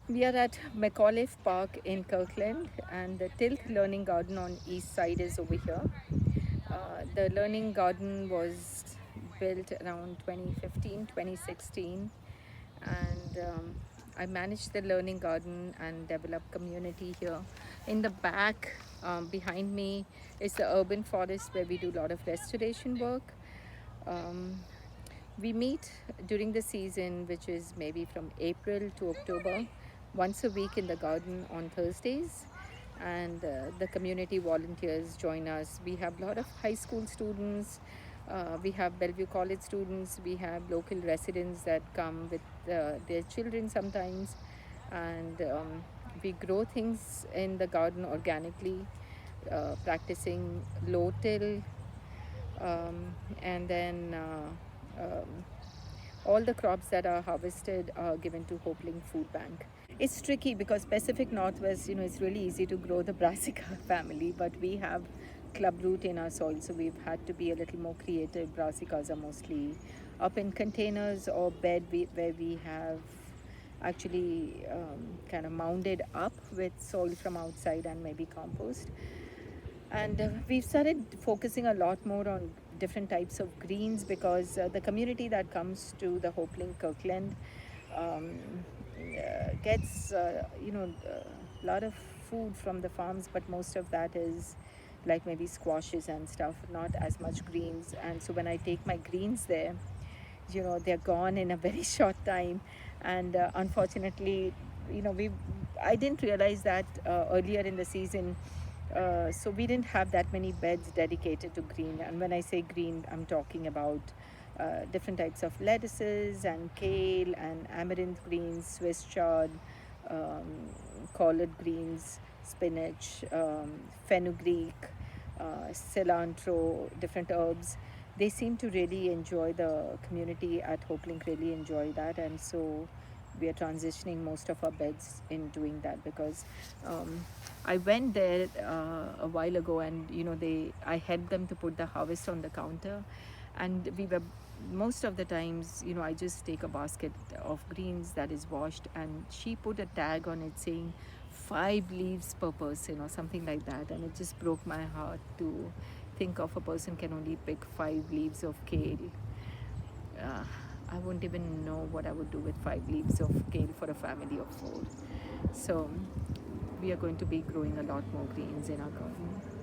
We are at McAuliffe Park in Kirkland, and the Tilth Learning Garden on east side is over here. The learning garden was built around 2015, 2016, and I manage the learning garden and develop community here. In the back, behind me, is the urban forest where we do a lot of restoration work. Um, we meet during the season, which is maybe from April to October, once a week in the garden on Thursdays. And the community volunteers join us. We have a lot of high school students, we have Bellevue College students, we have local residents that come with their children sometimes. And we grow things in the garden organically, practicing low till, and then all the crops that are harvested are given to Hopelink Food Bank. It's tricky because Pacific Northwest, it's really easy to grow the brassica family, but we have clubroot in our soil, so we've had to be a little more creative. Brassicas are mostly up in containers or where we have actually kind of mounded up with soil from outside and maybe compost. And we've started focusing a lot more on different types of greens because the community that comes to the Hopelink Kirkland um, gets a lot of food from the farms, but most of that is like maybe squashes and stuff, not as much greens. And so when I take my greens there, they're gone in a very short time. And unfortunately, we I didn't realize that earlier in the season. So we didn't have that many beds dedicated to green. And when I say green, I'm talking about different types of lettuces and kale and amaranth greens, Swiss chard, collard greens, spinach, fenugreek, cilantro, different herbs. They seem to really enjoy, the community at Hopelink really enjoy that, and so we are transitioning most of our beds in doing that because I went there a while ago, and I helped them to put the harvest on the counter, and we were most of the times, I just take a basket of greens that is washed, and she put a tag on it saying 5 leaves per person or something like that, and it just broke my heart to think of a person can only pick 5 leaves of kale. uh, I wouldn't even know what I would do with 5 leaves of kale for a family of 4. So we are going to be growing a lot more greens in our garden.